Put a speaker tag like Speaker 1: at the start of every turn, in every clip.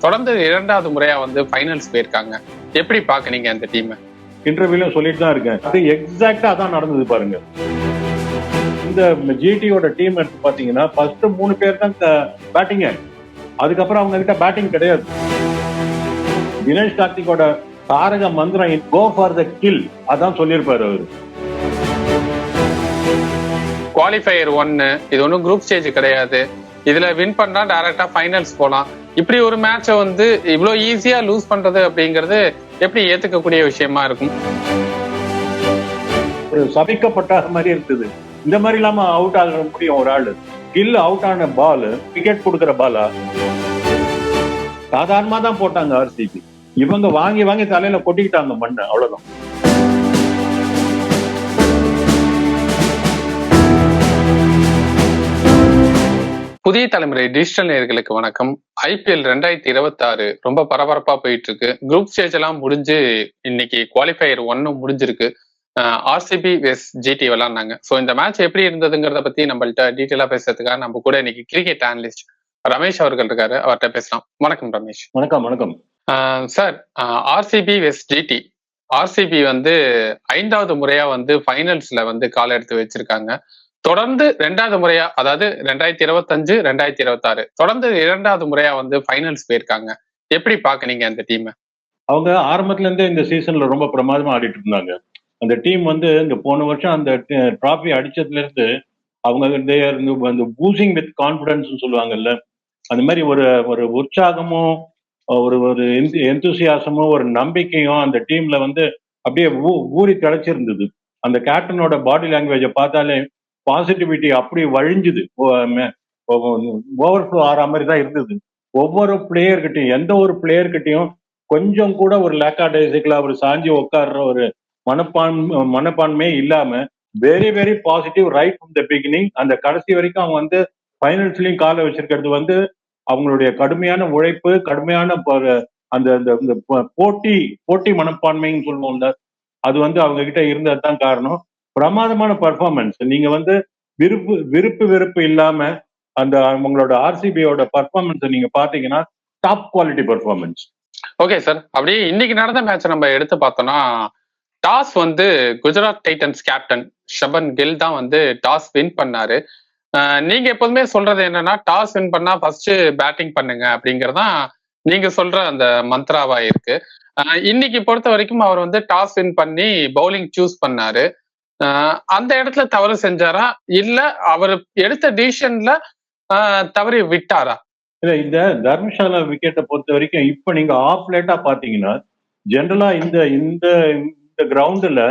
Speaker 1: தொடர்ந்து 2வது முறையா வந்து ஃபைனல்ஸ் போயிருக்காங்க. எப்படி பாக்குறீங்க அந்த டீம்?
Speaker 2: இன்டர்வியூல சொல்லிட்டு தான் இருக்கேன். அது எக்ஸாக்டா அதான் நடந்தது பாருங்க. இந்த ஜிடியோட டீம் எடுத்து பாத்தீங்கன்னா ஃபர்ஸ்ட் 3 பேர் தான் பேட்டிங். அதுக்கப்புறம் அவங்க கிட்ட பேட்டிங் கிடையாது. தினேஷ் கார்த்திகோட தாரக மந்திரம் கோ ஃபார் த கில் அதான் சொல்லியிருப்பாரு அவரு.
Speaker 1: குவாலிஃபயர் 1 இது ஒன்றும் குரூப் ஸ்டேஜ் கிடையாது. இதுல வின் பண்ணா டைரக்டா ஃபைனல்ஸ் போலாம். இப்படி ஒரு மேட்சை வந்து இவ்வளவு ஈஸியா லூஸ் பண்றது அப்படிங்கிறது எப்படி ஏத்துக்கக்கூடிய விஷயமா இருக்கும்?
Speaker 2: ஒரு சபிக்கப்பட்ட மாதிரி இருந்தது. இந்த மாதிரி இல்லாம அவுட் ஆக முடியும் ஒரு ஆளு. கில் அவுட் ஆன பால் விக்கெட் கொடுக்கிற பாலா சாதாரணமா தான் போட்டாங்க ஆர்சிபி. இவங்க வாங்கி வாங்கி தலையில கொட்டிக்கிட்டாங்க மண்ணு, அவ்வளவுதான்.
Speaker 1: புதிய தலைமுறை டிஜிட்டல் நேயர்களுக்கு வணக்கம். IPL 2026 ரொம்ப பரபரப்பா போயிட்டு இருக்கு. குரூப் ஸ்டேஜ் எல்லாம் முடிஞ்சு இன்னைக்கு குவாலிஃபயர் 1 முடிஞ்சிருக்கு. ஆர்சிபி வெஸ் ஜிடி விளாண்டாங்க. ஸோ இந்த மேட்ச் எப்படி இருந்ததுங்கிறத பத்தி நம்மள்ட்ட டீட்டெயிலா பேசுறதுக்காக நம்ம கூட இன்னைக்கு கிரிக்கெட் அனலிஸ்ட் ரமேஷ் அவர்கள் இருக்காரு. அவர்கிட்ட பேசலாம். வணக்கம் ரமேஷ்.
Speaker 2: வணக்கம். வணக்கம்
Speaker 1: சார். ஆர்சிபி வெஸ் ஜிடி. ஆர்சிபி வந்து 5வது முறையா வந்து ஃபைனல்ஸ்ல வந்து கால் எடுத்து வச்சிருக்காங்க. தொடர்ந்து 2வது முறையா, அதாவது 2025 2026 தொடர்ந்து 2வது முறையா வந்து ஃபைனல்ஸ் போயிருக்காங்க. எப்படி பாக்குறீங்க அந்த டீம்?
Speaker 2: அவங்க ஆரம்பத்துல இருந்தே இந்த சீசன்ல ரொம்ப பிரமாதமா ஆடிட்டு இருந்தாங்க. அந்த டீம் வந்து இந்த போன வருஷம் அந்த டிராபி அடிச்சதுல இருந்து அவங்க அந்த பூசிங் வித் கான்பிடன்ஸ் சொல்லுவாங்கல்ல, அந்த மாதிரி ஒரு ஒரு உற்சாகமும் ஒரு ஒரு எந்தூசியாசமும் ஒரு நம்பிக்கையும் அந்த டீம்ல வந்து அப்படியே ஊறி திளைச்சிருந்தது. அந்த கேப்டனோட பாடி லாங்குவேஜை பார்த்தாலே பாசிட்டிவிட்டி அப்படி வழிஞ்சுது, ஓவர்ஃப்ளோ ஆற மாதிரி தான் இருந்தது. ஒவ்வொரு பிளேயர்கிட்டையும், எந்த ஒரு பிளேயர்கிட்டையும் கொஞ்சம் கூட ஒரு லேக்காடைசிக்கலா ஒரு சாஞ்சி உட்கார்ற ஒரு மனப்பான்மையே இல்லாம very very positive right from the beginning. அந்த கடைசி வரைக்கும் அவங்க வந்து ஃபைனல்ஸ்லயும் காலை வச்சிருக்கிறது வந்து அவங்களுடைய கடுமையான உழைப்பு, கடுமையான அந்த போட்டி மனப்பான்மைன்னு சொல்லுவோம்ல, அது வந்து அவங்க கிட்ட இருந்தது தான் காரணம். பிரமாதமான பர்ஃபார்மன்ஸ். நீங்க வந்து வெறுப்பு இல்லாம அந்த அவங்களோட ஆர்சிபியோட பர்ஃபார்மன்ஸ் நீங்க பாத்தீங்கன்னா top quality performance.
Speaker 1: Okay sir. அப்படியே இன்னைக்கு நடந்த மேட்ச் நம்ம எடுத்து பார்த்தோம்னா, டாஸ் வந்து குஜராத் டைட்டன்ஸ் கேப்டன் ஷபன் கில் தான் வந்து டாஸ் வின் பண்ணாரு. நீங்க எப்போதுமே சொல்றது என்னன்னா, டாஸ் வின் பண்ணா ஃபர்ஸ்ட் பேட்டிங் பண்ணுங்க அப்படிங்கறதான் நீங்க சொல்ற அந்த மந்த்ராவா இருக்கு. இன்னைக்கு பொறுத்த வரைக்கும் அவர் வந்து டாஸ் வின் பண்ணி பவுலிங் சூஸ் பண்ணாரு. அந்த இடத்துல தவறு செஞ்சாரா, இல்ல அவர் எடுத்த டிசிஷன்ல தவறி விட்டாரா?
Speaker 2: இல்ல, இந்த தர்மசாலா விக்கெட்டை பொறுத்த வரைக்கும் இப்ப நீங்க ஆஃப் லேட்டா பாத்தீங்கன்னா ஜென்ரலா இந்த இந்த இந்த கிரவுண்டுல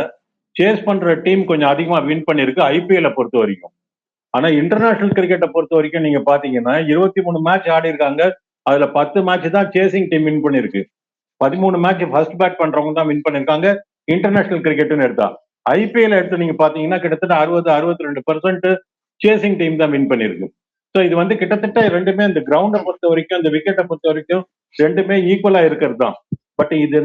Speaker 2: சேஸ் பண்ற டீம் கொஞ்சம் அதிகமா வின் பண்ணிருக்கு ஐபிஎல்ல பொறுத்த வரைக்கும். ஆனா இன்டர்நேஷனல் கிரிக்கெட்டை பொறுத்த வரைக்கும் நீங்க பாத்தீங்கன்னா 23 மேட்ச் ஆடி இருக்காங்க. அதுல 10 மேட்ச் தான் சேசிங் டீம் வின் பண்ணிருக்கு. 13 மேட்ச் ஃபர்ஸ்ட் பேட் பண்றவங்க தான் வின் பண்ணிருக்காங்க இன்டர்நேஷனல் கிரிக்கெட்னு எடுத்தா. ஐபிஎல் எடுத்து நீங்க பாத்தீங்கன்னா கிட்டத்தட்ட 60-62% சேசிங் டீம் தான் வின் பண்ணிருக்கு. ஸோ இது வந்து கிட்டத்தட்ட ரெண்டுமே அந்த கிரவுண்டை பொறுத்த வரைக்கும், அந்த விக்கெட்டை பொறுத்த வரைக்கும் ரெண்டுமே ஈக்குவலா இருக்கிறது தான். பட் இது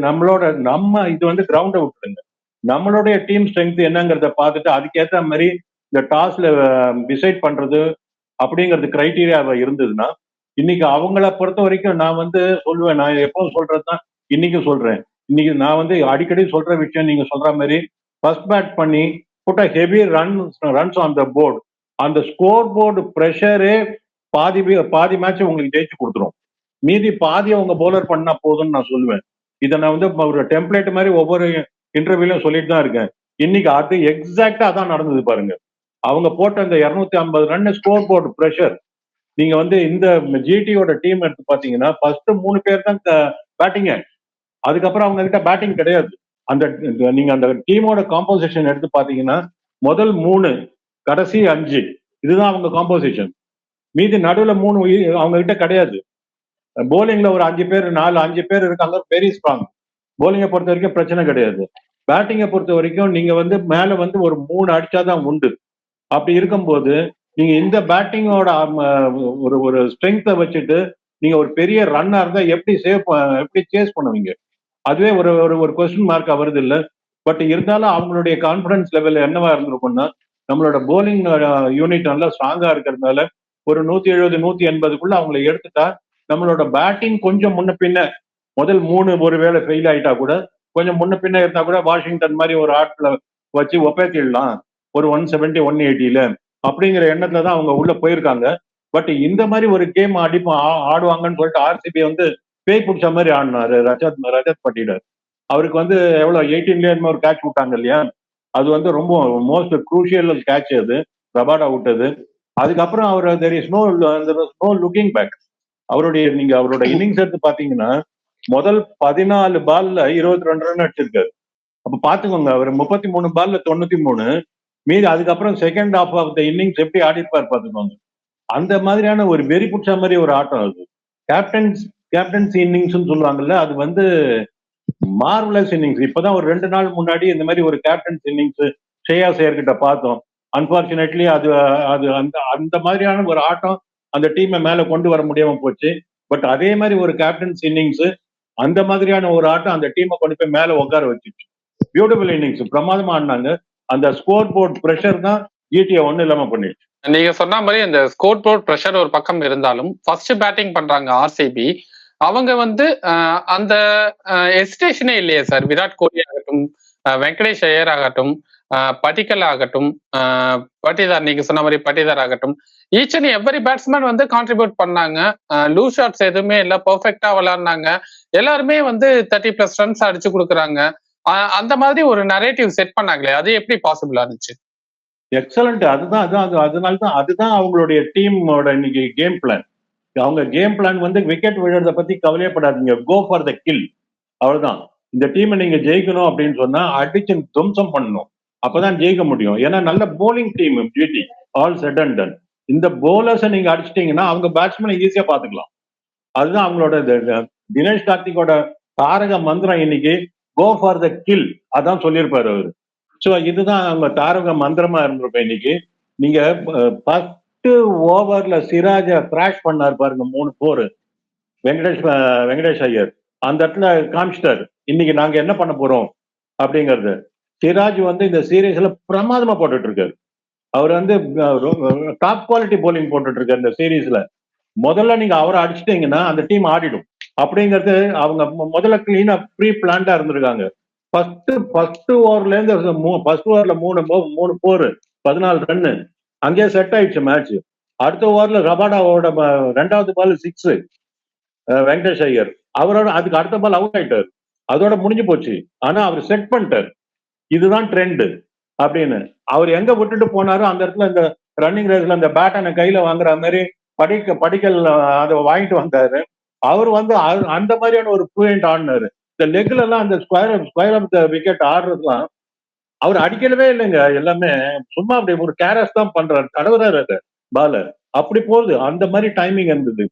Speaker 2: இது வந்து கிரவுண்டை விட்டுருங்க. நம்மளுடைய டீம் ஸ்ட்ரென்த் என்னங்கிறத பார்த்துட்டு அதுக்கேற்ற மாதிரி இந்த டாஸ்ல டிசைட் பண்றது அப்படிங்கிறது கிரைட்டீரியாவா இருந்ததுன்னா, இன்னைக்கு அவங்கள பொறுத்த வரைக்கும் நான் வந்து சொல்லுவேன், நான் எப்பவும் சொல்றதுதான் இன்னைக்கும் சொல்றேன். இன்னைக்கு நான் வந்து அடிக்கடி சொல்ற விஷயம் நீங்க சொல்ற மாதிரி ஃபர்ஸ்ட் பேட் பண்ணி put a heavy runs on the board. அந்த ஸ்கோர் போர்டு ப்ரெஷரே பாதி மேட்ச் உங்களுக்கு ஜெயிச்சு கொடுத்துரும். மீதி பாதி அவங்க பவுலர் பண்ணா போதும்னு நான் சொல்லுவேன். இதை நான் வந்து ஒரு டெம்ப்ளேட் மாதிரி ஒவ்வொரு இன்டர்வியூலையும் சொல்லிட்டு தான் இருக்கேன். இன்னைக்கு அது எக்ஸாக்டா அதான் நடந்தது பாருங்க. அவங்க போட்ட அந்த 250 ரன் ஸ்கோர் போர்டு ப்ரெஷர். நீங்க வந்து இந்த ஜிடியோட டீம் எடுத்து பாத்தீங்கன்னா ஃபர்ஸ்ட் 3 பேர் தான் பேட்டிங். அதுக்கப்புறம் அவங்க கிட்ட பேட்டிங் கிடையாது. நீங்க அந்த டீமோட காம்போசிஷன் எடுத்து பாத்தீங்கன்னா முதல் 3 கடைசி 5 இதுதான் அவங்க காம்போசிஷன். மீதி நடுவுல 3 அவங்க கிட்ட கிடையாது. போலிங்ல ஒரு 5 பேர் இருக்காங்க, வெரி ஸ்ட்ராங். போலிங்கை பொறுத்த வரைக்கும் பிரச்சனை கிடையாது. பேட்டிங்கை பொறுத்த வரைக்கும் நீங்க வந்து மேல வந்து ஒரு 3 அடிச்சாதான் உண்டு. அப்படி இருக்கும்போது நீங்க இந்த பேட்டிங்கோட ஒரு ஸ்ட்ரென்த்தை வச்சுட்டு நீங்க ஒரு பெரிய ரன்னா இருந்தா எப்படி சேஸ் பண்ணுவீங்க? அதுவே ஒரு ஒரு கொஸ்டின் மார்க்கா வருது இல்ல. பட் இருந்தாலும் அவங்களுடைய கான்பிடன்ஸ் லெவல் என்னவா இருந்திருக்கும்னா, நம்மளோட போலிங் யூனிட் நல்லா ஸ்ட்ராங்கா இருக்கிறதுனால ஒரு 170-180க்குள்ள அவங்களை எடுத்துட்டா நம்மளோட பேட்டிங் கொஞ்சம் முன்ன பின்ன முதல் 3 ஒருவேளை ஃபெயில் ஆயிட்டா கூட கொஞ்சம் முன்ன பின்ன இருந்தா கூட வாஷிங்டன் மாதிரி ஒரு ஆட்களை வச்சு ஒப்பேத்திடலாம் ஒரு 170 180ல அப்படிங்கிற எண்ணத்துல தான் அவங்க உள்ள போயிருக்காங்க. பட் இந்த மாதிரி ஒரு கேம் ஆடுவாங்கன்னு சொல்லிட்டு ஆர்சிபி வந்து பேய் பிடிச்ச மாதிரி ஆடினாரு ரஜத் பட்டிடர். அவருக்கு வந்து எவ்வளவு 18ல ஒரு கேட்ச் விட்டாங்க இல்லையா, அது வந்து ரொம்ப மோஸ்ட் குரூஷியல் கேட்ச் அது, ரபாடா விட்டது. அதுக்கப்புறம் அவர் there is no looking back. அவரோட இன்னிங்ஸ் எடுத்து பாத்தீங்கன்னா முதல் 14 பால்ல 22 ரன் அடிச்சிருக்காரு. அப்ப பாத்துக்கோங்க, அவர் 33 பால்ல 93 மீது. அதுக்கப்புறம் second half of the innings எப்படி ஆடிப்பார் பாத்துக்கோங்க. அந்த மாதிரியான ஒரு வெறி பிடிச்ச மாதிரி ஒரு ஆட்டம் அது. கேப்டன்சி இன்னிங்ஸ் சொல்லுவாங்கல்ல, அது வந்து மார்வலஸ் இன்னிங்ஸ். இப்பதான் ஒரு 2 நாள் முன்னாடி இந்த மாதிரி ஒரு கேப்டன்சி இன்னிங்ஸ் ஷ்ரேயாஸ் ஐயர் கிட்ட பார்த்தோம். அன்பார்ச்சுனேட்லி அது அது அந்த அந்த மாதிரியான ஒரு ஆட்டம் அந்த டீமை மேல கொண்டு வர முடியாம போச்சு. பட் அதே மாதிரி ஒரு கேப்டன்சி இன்னிங்ஸ், அந்த மாதிரியான ஒரு ஆட்டம் அந்த டீமை கொண்டு போய் மேல உட்கார வச்சிருச்சு. பியூட்டிஃபுல் இன்னிங்ஸ், பிரமாதமா ஆடினாங்க. அந்த ஸ்கோர் போர்ட் பிரஷர் தான் ஈட்டியை ஒண்ணு இல்லாம பண்ணிடுச்சு.
Speaker 1: நீங்க சொன்ன மாதிரி அந்த ஸ்கோர் போர்ட் பிரஷர் ஒரு பக்கம் இருந்தாலும் ஃபர்ஸ்ட் பேட்டிங் பண்றாங்க ஆர்சிபி. அவங்க வந்து அந்த எஸ்டேஷனே இல்லையே சார். விராட் கோலி ஆகட்டும், வெங்கடேஷ் ஐயர் ஆகட்டும், பட்டிக்கல் ஆகட்டும், பட்டிதார், நீங்க சொன்ன மாதிரி பட்டிதார் ஆகட்டும், ஈச் அண்ட் எவ்வரி பேட்ஸ்மேன் வந்து கான்ட்ரிபியூட் பண்ணாங்க. லூஸ் ஷாட்ஸ் எதுவுமே இல்லை, பெர்ஃபெக்டா விளையாடுனாங்க. எல்லாருமே வந்து 30+ ரன்ஸ் அடிச்சு கொடுக்குறாங்க. அந்த மாதிரி ஒரு நரேட்டிவ் செட் பண்ணாங்களே, அது எப்படி பாசிபிள் ஆனிச்சு?
Speaker 2: எக்ஸலண்ட். அதுதான் அவங்களுடைய டீமோட இன்னைக்கு கேம் பிளான். அவங்க கேம் பிளான் வந்து விக்கெட் விழுறத பத்தி கவலையப்படாதீங்க, கோ ஃபார் த கில், அவ்வளவுதான். இந்த டீமை நீங்க ஜெயிக்கணும் அப்படின்னு சொன்னா அடிச்சு துவம்சம் பண்ணணும், அப்பதான் ஜெயிக்க முடியும். ஏன்னா நல்ல bowling team GT, all set and done. இந்த போலர்ஸை நீங்க அடிச்சிட்டீங்கன்னா அவங்க பேட்ஸ்மேனை ஈஸியா பாத்துக்கலாம். அதுதான் அவங்களோட தினேஷ் கார்த்திகோட தாரக மந்திரம் இன்னைக்கு, கோ ஃபார் த கில், அதான் சொல்லியிருப்பாரு அவரு. ஸோ இதுதான் அவங்க தாரக மந்திரமா இருந்திருப்பேன் இன்னைக்கு. நீங்க 10 ஓவர்ல சிராஜை கிராஷ் பண்ணார் பாருங்க, 3 4 வெங்கடேஷ் ஐயர் அந்த இடத்துல காமிச்சிட்டாரு இன்னைக்கு நாங்க என்ன பண்ண போறோம் அப்படிங்கறது. சிராஜ் வந்து இந்த சீரீஸ்ல பிரமாதமா போட்டுட்டு இருக்காரு. அவர் வந்து டாப் குவாலிட்டி போலிங் போட்டுட்டு இருக்காரு இந்த சீரீஸ்ல. முதல்ல நீங்க அவரை அடிச்சிட்டீங்கன்னா அந்த டீம் ஆடிடும் அப்படிங்கிறது அவங்க முதல்ல கிளீனா ப்ரீ பிளான்டா இருந்திருக்காங்க. ஃபர்ஸ்ட் ஓவர்ல இருந்து ஃபர்ஸ்ட் ஓவர்ல 3 4 14 ரன்னு அங்கேயே செட் ஆயிடுச்சு மேட்ச். அடுத்த ஓவர்ல ரபாடாவோட 2வது பால் 6 வெங்கடேஷ் ஐயர், அவரோட அதுக்கு அடுத்த பால் அவுட் ஆயிட்டாரு, அதோட முடிஞ்சு போச்சு. ஆனா அவர் செட் பண்ணிட்டார், இதுதான் ட்ரெண்ட் அப்படின்னு. அவர் எங்க விட்டுட்டு போனாரோ அந்த இடத்துல இந்த ரன்னிங் ரேஸ்ல அந்த பேட்டனை கையில வாங்குற மாதிரி படிக்கல் அதை வாங்கிட்டு வந்தாரு. அவர் வந்து அந்த மாதிரியான ஒரு ப்ளூயண்ட் ஆடினாரு. இந்த லெக்ல எல்லாம் அந்த ஸ்கொயர் ஆஃப் த விக்கெட் ஆடுறதுலாம் அவர் அடிக்கவே இல்லைங்க. எல்லாமே சும்மா அப்படி ஒரு கேரஸ் தான் பண்றாரு, தடவுறாரு அது பால, அப்படி போகுது. அந்த மாதிரி டைமிங் இருந்தது.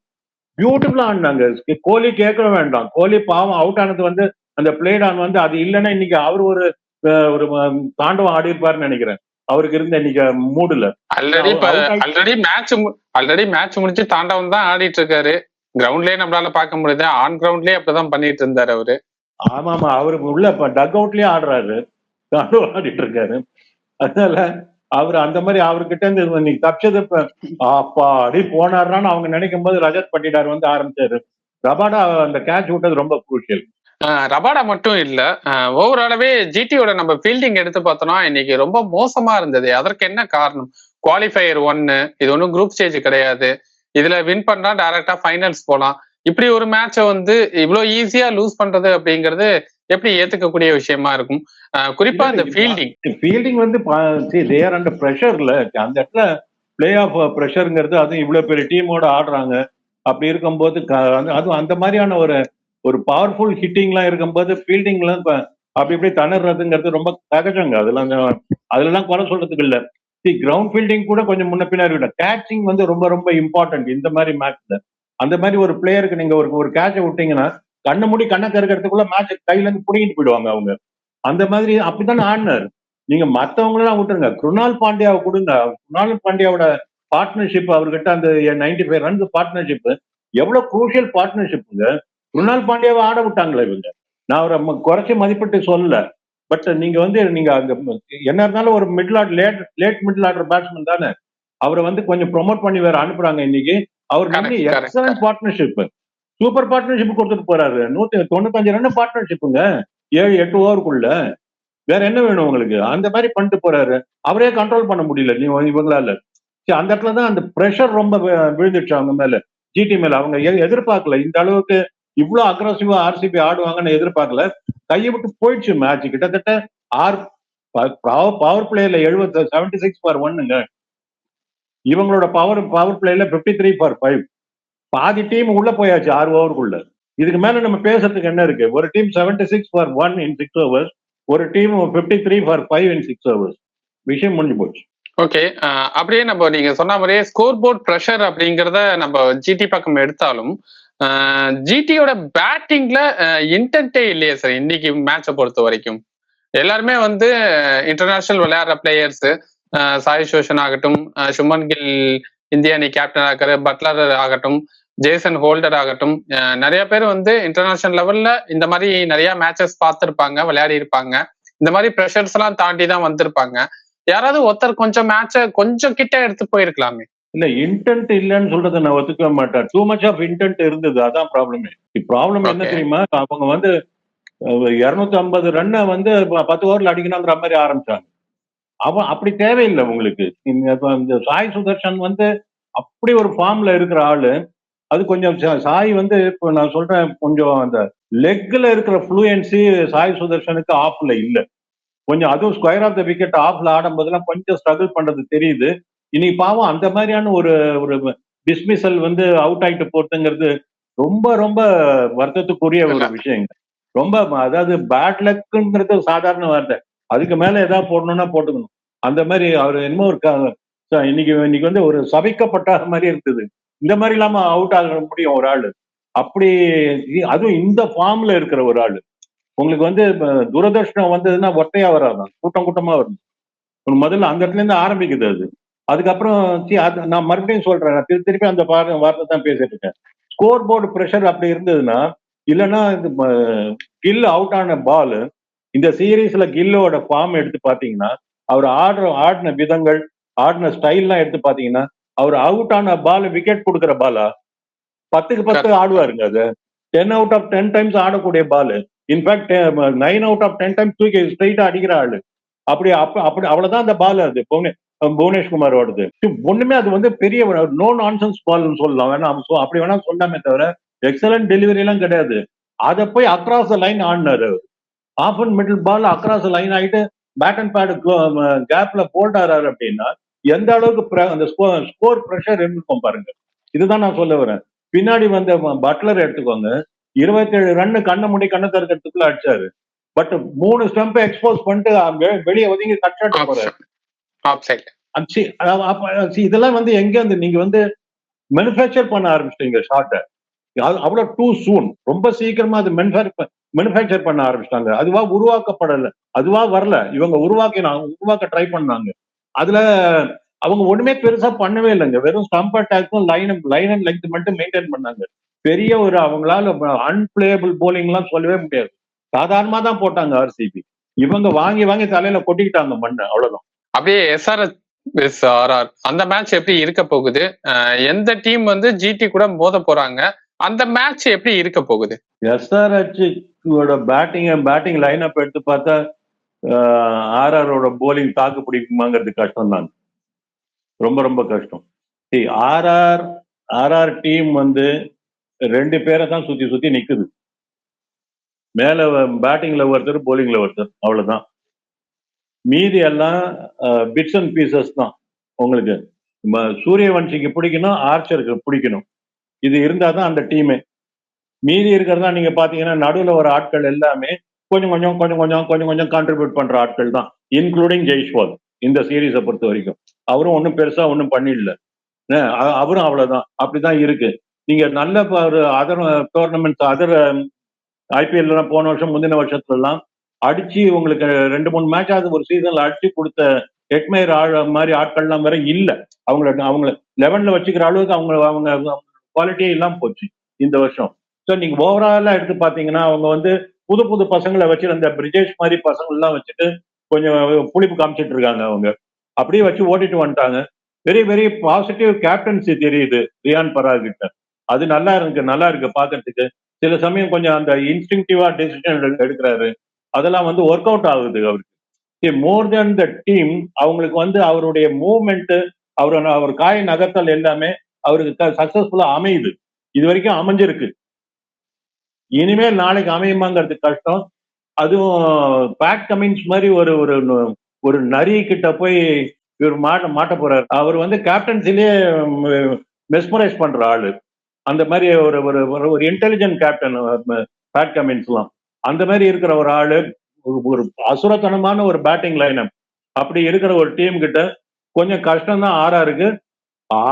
Speaker 2: பியூட்டிஃபுல்லா ஆடினாங்க. கோலி கேட்க வேண்டாம், கோலி பாவம் அவுட் ஆனது வந்து அந்த பிளேட் ஆன் வந்து அது இல்லைன்னா இன்னைக்கு அவர் ஒரு தாண்டவம் ஆடி இருப்பாருன்னு நினைக்கிறேன். அவருக்கு இருந்த இன்னைக்கு மூடுல
Speaker 1: ஆல்ரெடி மேட்ச் முடிச்சு தாண்டவம் தான் ஆடிட்டு இருக்காரு. கிரவுண்ட்லயே நம்மளால பார்க்க முடியுது, ஆன் கிரவுண்ட்லயே அப்படிதான் பண்ணிட்டு இருந்தாரு அவரு.
Speaker 2: ஆமா, அவருக்கு உள்ள டக் அவுட்லயே ஆடுறாரு, ஆடிட்டு இருக்காரு. அதனால அவர் அந்த மாதிரி அவர்கிட்ட இருந்து இன்னைக்கு தப்பிச்சது அப்பா அடி போனார்றான்னு அவங்க நினைக்கும் போது ரஜத் பட்டிடார் வந்து ஆரம்பிச்சாரு. ரபாடா அந்த கேட்ச் விட்டது ரொம்ப குரூஷியல்.
Speaker 1: ரபாடா மட்டும் இல்ல, ஓவராலவே ஜிடியோட நம்ம ஃபீல்டிங் எடுத்து பார்த்தோம்னா இன்னைக்கு ரொம்ப மோசமா இருந்தது. அதற்கு என்ன காரணம்? குவாலிஃபயர் 1, இது ஒன்றும் குரூப் ஸ்டேஜ் கிடையாது. இதுல வின் பண்ணா டைரக்டா ஃபைனல்ஸ் போலாம். இப்படி ஒரு மேட்சை வந்து இவ்வளவு ஈஸியா லூஸ் பண்றது அப்படிங்கிறது எப்படி ஏத்துக்கக்கூடிய விஷயமா இருக்கும்? குறிப்பா இந்த
Speaker 2: ஃபீல்டிங் வந்து தேர் அண்டர் பிரஷர்ல, அந்த இடத்துல பிளே ஆஃப் பிரஷருங்கிறது, அதுவும் இவ்வளவு பெரிய டீமோட ஆடுறாங்க. அப்படி இருக்கும்போது அதுவும் அந்த மாதிரியான ஒரு பவர்ஃபுல் ஹிட்டிங்லாம் இருக்கும்போது ஃபீல்டிங்லாம் அப்படி இப்படி தணர்றதுங்கிறது ரொம்ப சகஜங்க. அதுலலாம் குறை சொல்றதுக்கு இல்லை. கிரவுண்ட் ஃபீல்டிங் கூட கொஞ்சம் முன்ன பின்னாடி விட, கேட்சிங் வந்து ரொம்ப ரொம்ப இம்பார்ட்டன்ட் இந்த மாதிரி மேட்ச்ல. அந்த மாதிரி ஒரு பிளேயருக்கு நீங்க ஒரு கேட்சை விட்டீங்கன்னா கண்ணை மூடி கண்ணை கறக்கிறதுக்குள்ள மேட்ச் கையில இருந்து புடிங்கிட்டு போயிடுவாங்க அவங்க. அந்த மாதிரி அப்படித்தானே ஆடினார். நீங்க மற்றவங்களெல்லாம் விட்டுருங்க, குருணால் பாண்டியாவை கொடுங்க. குருணால் பாண்டியாவோட பார்ட்னர்ஷிப், அவர்கிட்ட அந்த 95 ரன்ஸ் பார்ட்னர்ஷிப் எவ்வளவு குரூஷியல் பார்ட்னர்ஷிப்புங்க. குருணால் பாண்டியாவை ஆட விட்டாங்களே இவங்க. நான் அவரை குறைச்சி மதிப்பிட்டு சொல்லல. பட் நீங்க வந்து நீங்க அந்த என்ன இருந்தாலும் ஒரு லேட் மிடில் ஆர்டர் பேட்ஸ்மேன் தானே, அவரை வந்து கொஞ்சம் ப்ரொமோட் பண்ணி வேற அனுப்புறாங்க இன்னைக்கு. அவர் வந்து எக்ஸலன்ட் பார்ட்னர்ஷிப். சூப்பர் பார்ட்னர்ஷிப் கொடுத்துட்டு போறாரு. 195 ரன் பார்ட்னர்ஷிப்புங்க 7-8 ஓவருக்குள்ள. வேற என்ன வேணும் உங்களுக்கு? அந்த மாதிரி பண்ணிட்டு போறாரு. அவரே கண்ட்ரோல் பண்ண முடியல இவங்களால. அந்த இடத்துல தான் அந்த பிரஷர் ரொம்ப விழுந்துச்சு அவங்க மேல, ஜிடி மேல. அவங்க எதிர்பார்க்கல இந்த அளவுக்கு இவ்வளவு அக்ரஸிவா ஆர்சிபி ஆடுவாங்கன்னு எதிர்பார்க்கல. கையை விட்டு போயிடுச்சு மேட்ச். கிட்டத்தட்ட பவர் பிளேல 76/1ங்க. இவங்களோட பவர் பிளேல 53/5. பாதி டீம் உள்ள போயாச்சு 6 ஓவருக்குள்ள. இதுக்கு மேல நம்ம பேசுறதுக்கு என்ன இருக்கு? ஒரு டீம் 76/1 இன் 6 ஓவர்ஸ், ஒரு டீம் 53/5 இன் 6 ஓவர்ஸ். விஷயம் முடிஞ்சு போச்சு.
Speaker 1: ஓகே, அப்படியே நம்ம நீங்க சொன்ன மாதிரியே ஸ்கோர் போர்ட் ப்ரெஷர் அப்படிங்கிறத நம்ம ஜிடி பக்கம் எடுத்தாலும் ஜிடியோட பேட்டிங்ல இன்டென்ட்டே இல்லையே சார் இன்னைக்கு மேட்சை பொறுத்த வரைக்கும். எல்லாருமே வந்து இன்டர்நேஷனல் விளையாடுற பிளேயர்ஸ், சாய் சோஷன் ஆகட்டும், சுமன் கில் இந்திய அணி கேப்டன் ஆகிற பட்லர் ஆகட்டும், ஜேசன் ஹோல்டர் ஆகட்டும், நிறைய பேர் வந்து இன்டர்நேஷனல் லெவல்ல இந்த மாதிரி நிறைய மேட்சஸ் பார்த்துருப்பாங்க, விளையாடி இருப்பாங்க. இந்த மாதிரி ப்ரெஷர்ஸ் எல்லாம் தாண்டி தான் வந்திருப்பாங்க. யாராவது ஒருத்தர் கொஞ்சம் மேட்ச கொஞ்சம் கிட்ட எடுத்து போயிருக்கலாமே.
Speaker 2: இல்ல, இன்டென்ட் இல்லைன்னு சொல்றதை நான் ஒத்துக்க மாட்டேன். டூ மச் ஆஃப் இன்டென்ட் இருந்தது, அதான் ப்ராப்ளம். ப்ராப்ளம் என்ன தெரியுமா? அவங்க வந்து 250 ரன்னை வந்து 10 ஓவர்ல அடிக்கணுங்கிற மாதிரி ஆரம்பிச்சாங்க. அவன் அப்படி தேவையில்லை உங்களுக்கு. இந்த சாய் சுதர்ஷன் வந்து அப்படி ஒரு ஃபார்ம்ல இருக்கிற ஆளு. அது கொஞ்சம் சாய் வந்து இப்போ நான் சொல்றேன், கொஞ்சம் அந்த லெக்ல இருக்கிற ஃப்ளூயன்சி சாய் சுதர்ஷனுக்கு ஆஃப்ல இல்ல. கொஞ்சம் அதுவும் ஸ்கொயர் ஆஃப் த விக்கெட் ஆஃப்ல ஆடும் போதெல்லாம் கொஞ்சம் ஸ்ட்ரகிள் பண்றது தெரியுது. இன்னைக்கு பாவம் அந்த மாதிரியான ஒரு டிஸ்மிசல் வந்து அவுட் ஆயிட்டு போறதுங்கிறது ரொம்ப ரொம்ப வருத்தத்துக்குரிய ஒரு விஷயங்க. ரொம்ப, அதாவது பேட் லக்குங்கிறது சாதாரண வார்த்தை. அதுக்கு மேல ஏதாவது போடணும்னா போட்டுக்கணும். அந்த மாதிரி அவர் என்னமோ ஒரு இன்னைக்கு வந்து ஒரு சபிக்கப்பட்ட மாதிரி இருக்குது. இந்த மாதிரி இல்லாம அவுட் ஆக முடியும் ஒரு ஆளு? அப்படி, அதுவும் இந்த ஃபார்ம்ல இருக்கிற ஒரு ஆளு. உங்களுக்கு வந்து துரதிருஷ்டம் வந்ததுன்னா ஒட்டையா வராதான், கூட்டம் கூட்டமா வரும். முதல்ல அந்த இடத்துல இருந்து ஆரம்பிக்குது அது. அதுக்கப்புறம் நான் மறுபடியும் சொல்றேன், திருப்பி அந்த வார்த்தை தான் பேசிட்டு இருக்கேன். ஸ்கோர் போர்டு ப்ரெஷர் அப்படி இருந்ததுன்னா, இல்லைன்னா கில் அவுட் ஆன பால், இந்த சீரீஸ்ல கில்லோட ஃபார்ம் எடுத்து பாத்தீங்கன்னா, அவர் ஆடின விதங்கள், ஆடின ஸ்டைல்லாம் எடுத்து பாத்தீங்கன்னா, அவர் அவுட் ஆன பால் விக்கெட் கொடுக்குற பாலா? 10க்கு 10 ஆடுவாருங்க. அது 10 out of 10 டைம்ஸ் ஆடக்கூடிய ball. In fact 9 out of 10 times தூக்கி ஸ்ட்ரைட்டா அடிக்கிற ஆளு. அப்படி அவ்வளவுதான் அந்த பால். அது புவனேஷ்குமாரோடது ஒண்ணுமே, அது வந்து பெரிய நோ நான்சென்ஸ் பால்னு சொல்லலாம். வேணா அப்படி வேணா சொல்லாமே தவிர எக்ஸலன்ட் டெலிவரி எல்லாம் கிடையாது. அதை போய் அக்ராஸ் த லைன் ஆடினாரு. Off and middle ball across the line ஆயிட்டு பேட் அண்ட் பேட் கேப்ல போல்ட் ஆறாரு அப்படின்னா எந்த அளவுக்கு அந்த ஸ்கோர் ப்ரெஷர் இருந்திருக்கும் பாருங்க. இதுதான் நான் சொல்ல வரேன். பின்னாடி வந்த பட்லர் எடுத்துக்கோங்க, 27 ரன் கண்ணை மூடி கண்ணை திறக்கிறதுக்குள்ள அடிச்சாரு. பட் 3 ஸ்டம்பை எக்ஸ்போஸ் பண்ணிட்டு வெளியே ஒதுங்கி கட் ஷாட் போறாரு. இதெல்லாம் வந்து எங்க வந்து நீங்க வந்து மேனுஃபேக்சர் பண்ண ஆரம்பிச்சிட்டீங்க ஷார்ட்டை. அவ்வளவு டூ சூன். ரொம்ப சீக்கிரமா அது மேனுஃபேக்சர் பண்ண ஆரம்பிச்சிட்டாங்க. அதுவா உருவாக்கப்படல, அதுவா வரல. இவங்க உருவாக்க ட்ரை பண்ணாங்க. அதுல அவங்க ஒண்ணுமே பெருசா பண்ணவே இல்லைங்க. வெறும் ஸ்டம்ப் அட்டாக்கும் லைன் அண்ட் லெங்த் மட்டும் மெயின்டைன் பண்ணாங்க. பெரிய ஒரு அவங்களால அன்பிளேயபிள் போலிங் எல்லாம் சொல்லவே முடியாது. சாதாரணமா தான் போட்டாங்க ஆர்சிபி. இவங்க வாங்கி வாங்கி தலையில கொட்டிக்கிட்டாங்க மண்ணு, அவ்வளவுதான்.
Speaker 1: அப்படியே SRR அந்த மேட்ச் எப்படி இருக்க போகுது? எந்த டீம் வந்து ஜிடி கூட மோத போறாங்க? அந்த மேட்ச் எப்படி இருக்க போகுது?
Speaker 2: SRH பேட்டிங் லைன் அப் எடுத்து பார்த்தா ஆர்ஆரோட போலிங் தாக்கு பிடிக்குமாங்கிறது கஷ்டம் தான், ரொம்ப ரொம்ப கஷ்டம். ஆர்ஆர் டீம் வந்து 2 பேரை தான் சுத்தி சுத்தி நிக்குது. மேல பேட்டிங்ல ஒருத்தர், போலிங்ல ஒருத்தர், அவ்வளவுதான். மீதி எல்லாம் பிட்ஸ் அண்ட் பீசஸ் தான். உங்களுக்கு சூரியவன்ஷிக்கு பிடிக்கணும், ஆர்ச்சருக்கு பிடிக்கணும். இது இருந்தாதான் அந்த டீமே. மீதி இருக்கிறதா நீங்க பாத்தீங்கன்னா நடுவில் ஒரு ஆட்கள் எல்லாமே கொஞ்சம் கொஞ்சம் கான்ட்ரிபியூட் பண்ற ஆட்கள் தான், இன்க்ளூடிங் ஜெய்ஸ்வால். இந்த சீரீஸை பொறுத்த வரைக்கும் அவரும் ஒன்றும் பெருசா ஒன்றும் பண்ணிடல. அவரும் அவ்வளவுதான். அப்படிதான் இருக்கு. நீங்க நல்ல ஒரு அதர் டோர்னமெண்ட்ஸ், அதர் ஐபிஎல் போன வருஷம் முந்தின வருஷத்துல எல்லாம் அடிச்சு உங்களுக்கு 2-3 மேட்ச் ஆகுது ஒரு சீசன்ல அடிச்சு கொடுத்த ஹெட்மேயர் மாதிரி ஆட்கள்லாம் வேற இல்ல. அவங்க 11ல வச்சுக்கிற அளவுக்கு அவங்க குவாலிட்டியே இல்லாம போச்சு இந்த வருஷம். ஸோ நீங்க ஓவராலா எடுத்து பாத்தீங்கன்னா அவங்க வந்து புது பசங்களை வச்சு, அந்த பிரிஜேஷ் மாதிரி பசங்க எல்லாம் வச்சுட்டு கொஞ்சம் புளிப்பு காமிச்சிட்டு இருக்காங்க. அவங்க அப்படியே வச்சு ஓட்டிட்டு வந்துட்டாங்க. வெரி வெரி பாசிட்டிவ் கேப்டன்சி தெரியுது ரியான் பராக் கிட்ட. அது நல்லா இருக்கு பாக்குறதுக்கு. சில சமயம் கொஞ்சம் அந்த இன்ஸ்டிங்டிவா டெசிஷன் எடுக்கிறாரு. அதெல்லாம் வந்து ஒர்க் அவுட் ஆகுது அவருக்கு. மோர் தென் த டீம், அவங்களுக்கு வந்து அவருடைய மூவ்மெண்ட், அவர் காய் நகர்த்தல் எல்லாமே அவருக்கு சக்சஸ்ஃபுல்லா அமையுது. இது வரைக்கும் அமைஞ்சிருக்கு. இனிமேல் நாளைக்கு அமையுமாங்கிறது கஷ்டம். அதுவும் பேட் கமின்ஸ் மாதிரி ஒரு நரி கிட்ட போய் இவர் மாட்ட போறாரு. அவர் வந்து கேப்டன்சிலேயே மெஸ்மரைஸ் பண்ற ஆளு. அந்த மாதிரி ஒரு இன்டெலிஜென்ட் கேப்டன் பேட் கமின்ஸ்லாம். அந்த மாதிரி இருக்கிற ஒரு ஆளு, ஒரு அசுரத்தனமான ஒரு பேட்டிங் லைனப். அப்படி இருக்கிற ஒரு டீம் கிட்ட கொஞ்சம் கஷ்டம் தான் ஆர்ஆருக்கு.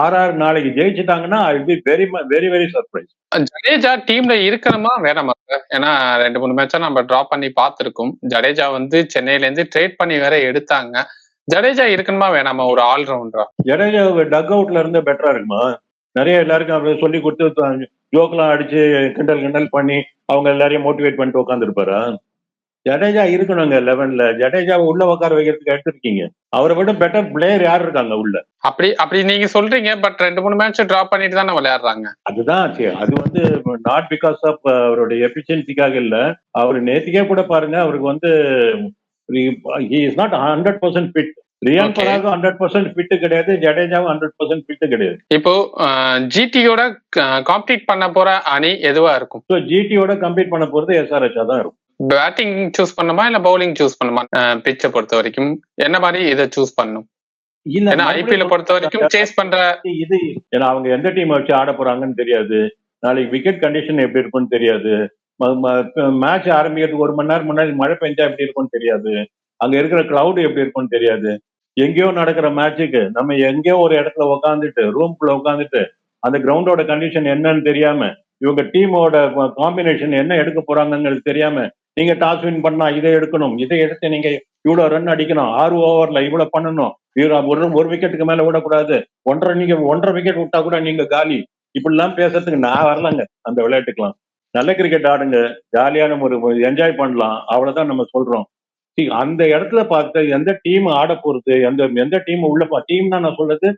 Speaker 2: ஆர்ஆர் நாளைக்கு ஜெயிச்சுட்டாங்கன்னா I will be very very very surprise.
Speaker 1: Jadeja டீம்ல இருக்கணுமா வேணாமா சார்? ஏன்னா 2-3 மேட்சா நம்ம டிராப் பண்ணி பார்த்திருக்கோம். ஜடேஜா வந்து சென்னையில இருந்து ட்ரேட் பண்ணி வேற எடுத்தாங்க. ஜடேஜா இருக்கணுமா வேணாமா ஒரு ஆல்ரவுண்டரா?
Speaker 2: ஜடேஜா டக் அவுட்ல இருந்து பெட்டரா இருக்குமா? நிறைய எல்லாருக்கும் அவர் சொல்லி கொடுத்து ஜோக்கெல்லாம் அடிச்சு கிண்டல் பண்ணி அவங்க எல்லாரையும் மோட்டிவேட் பண்ணிட்டு உட்காந்துருப்பாரா? ஜடேஜா இருக்கணுங்க 11ல. ஜடேஜாவை உள்ள உட்கார வைக்கிறதுக்கு எடுத்திருக்கீங்க. அவரை விட பெட்டர் பிளேயர் யார் இருக்காங்க உள்ள?
Speaker 1: அப்படி நீங்க சொல்றீங்க. பட் 2-3 மேட்ச் டிராப் பண்ணிட்டு தானே விளையாடுறாங்க.
Speaker 2: அதுதான் அது வந்து நாட் பிகாஸ் ஆஃப் அவருடைய எஃபிஷியன்சிக்காக இல்ல. அவர் நேத்திக்கே கூட பாருங்க, அவருக்கு வந்து he is not 100% fit. Riyan Parag 100% fit கிடையாது, ஜடேஜாவும் 100% ஃபிட் கிடையாது.
Speaker 1: இப்போ ஜிடியோட காம்பீட் பண்ண போற அணி எதுவா இருக்கும்?
Speaker 2: ஸோ ஜிடியோட கம்பீட் பண்ண போறது எஸ்ஆர்எச் தான் இருக்கும்.
Speaker 1: பேட்டிங் சூஸ் பண்ணுமா இல்ல பவுலிங் சூஸ் பண்ணுமா? பிச்சை பொறுத்த வரைக்கும் என்ன மாதிரி இதை சூஸ் பண்ணும்? இல்ல ஐபிஎல் பொறுத்த வரைக்கும் சேஸ் பண்ற
Speaker 2: இது, ஏன்னா அவங்க எந்த டீம் வச்சு ஆட போறாங்கன்னு தெரியாது. நாளைக்கு விக்கெட் கண்டிஷன் எப்படி இருக்கும்னு தெரியாது. மேட்ச் ஆரம்பிக்கிறதுக்கு 1 மணி நேரம் முன்னாடி மழை பெஞ்சா எப்படி இருக்கும்னு தெரியாது. அங்க இருக்கிற கிளவுட் எப்படி இருக்கும்னு தெரியாது. எங்கேயோ நடக்கிற மேட்சுக்கு நம்ம எங்கேயோ ஒரு இடத்துல உட்காந்துட்டு ரூம்குள்ள உட்காந்துட்டு அந்த கிரவுண்டோட கண்டிஷன் என்னன்னு தெரியாம, இவங்க டீமோட காம்பினேஷன் என்ன எடுக்க போறாங்கிறது தெரியாம, நீங்க டாஸ் வின் பண்ணா இதை எடுக்கணும், இதை எடுத்து நீங்க இவ்வளவு ரன் அடிக்கணும், 6 ஓவர்ல இவ்வளவு பண்ணணும், ஒரு விக்கெட்டுக்கு மேல விடக்கூடாது, 1.5 விக்கெட் விட்டா கூட நீங்க காலி, இப்படிலாம் பேசுறதுக்கு நான் வரலங்க அந்த விளையாட்டுக்கெல்லாம். நல்ல கிரிக்கெட் ஆடுங்க, ஜாலியான ஒரு என்ஜாய் பண்ணலாம், அவ்வளவுதான் நம்ம சொல்றோம். அந்த இடத்துல பார்த்து எந்த டீம் ஆட போறது, எந்த டீம் உள்ள டீம்னா நான் சொல்றது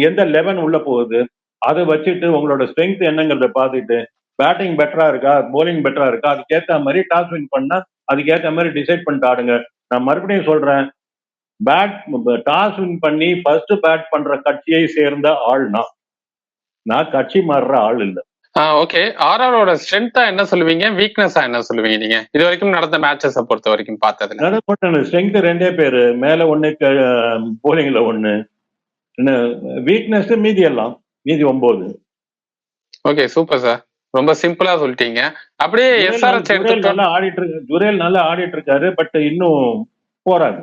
Speaker 2: எந்த 11 உள்ள போகுது, அதை வச்சுட்டு உங்களோட ஸ்ட்ரென்த் என்னங்கிறத பார்த்துட்டு பேட்டிங் பெட்டரா இருக்கா, போலிங் பெட்டரா இருக்கா, அதுக்கேற்ற மாதிரி டாஸ் வின் பண்ணா அதுக்கேற்ற மாதிரி டிசைட் பண்ணிட்டு ஆடுங்க. நான் மறுபடியும் சொல்றேன், டாஸ் வின் பண்ணி ஃபர்ஸ்ட் பேட் பண்ற கட்சியை சேர்ந்த ஆள்னா, நான் கட்சி மாறுற ஆள் இல்லை.
Speaker 1: ஓகே, ஆர்ஆரோட ஸ்ட்ரென்த்தா என்ன சொல்லுவீங்க, வீக்னஸா என்ன சொல்லுவீங்க நீங்க இது வரைக்கும் நடந்த மேட்சஸ் பொறுத்த வரைக்கும் பார்த்ததுல?
Speaker 2: ஸ்ட்ரென்த் 2 பேரு, மேல 1, போலிங்ல 1, வீக்னஸ் மீதி எல்லாம், மீதி 9.
Speaker 1: ஓகே, சூப்பர் சார், ரொம்ப சிம்பிளா சொல்லிட்டீங்க. அப்படியே எஸ்ஆர்எச்
Speaker 2: நல்லா ஆடிட்டு இருக்கு, ஜுரேல் நல்லா ஆடிட்டு இருக்காரு, பட் இன்னும் போறாரு.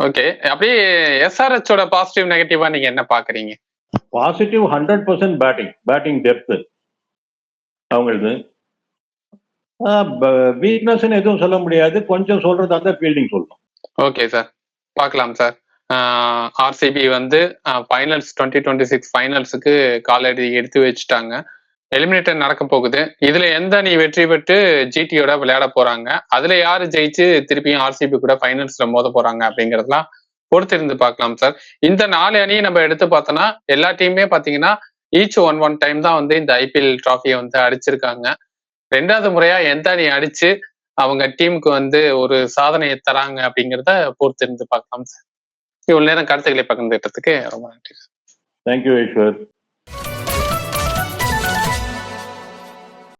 Speaker 1: ஓகே, அப்படியே எஸ்ஆர்எச்சோட பாசிட்டிவ் நெகட்டிவா நீங்க என்ன பாக்குறீங்க?
Speaker 2: பாசிட்டிவ் 100% பேட்டிங் டெப்த் அவங்களது. வீக்னஸ் எதுவும் சொல்ல முடியாது, கொஞ்சம் சொல்றது அந்த ஃபீல்டிங் சொல்லணும்.
Speaker 1: ஓகே சார், பார்க்கலாம் சார். ஆர்சிபி வந்து ஃபைனல்ஸ் 2026 ஃபைனல்ஸுக்கு காலடி எடுத்து வச்சுட்டாங்க. எலிமினேட்டர் நடக்க போகுது. இதுல எந்த அணி வெற்றி பெற்று ஜிடியோட விளையாட போறாங்க, அதுல யாரு ஜெயிச்சு திருப்பியும் ஆர்சிபி கூட ஃபைனல்ஸ்ல மோத போறாங்க அப்படிங்கறதுலாம் பொறுத்திருந்து பார்க்கலாம் சார். இந்த 4 அணியை நம்ம எடுத்து பார்த்தோம்னா எல்லா டீமுமே பாத்தீங்கன்னா ஈச் ஒன் டைம் தான் வந்து இந்த ஐபிஎல் டிராஃபியை வந்து அடிச்சிருக்காங்க. 2வது முறையா எந்த அணி அடிச்சு அவங்க டீமுக்கு வந்து ஒரு சாதனையை தராங்க அப்படிங்கிறத பொறுத்திருந்து பார்க்கலாம் சார். இவ்வளவு நேரம் கருத்துக்களை பகிர்ந்துட்டதுக்கு ரொம்ப நன்றி சார்.
Speaker 2: தேங்க்யூ ஈஸ்வர்.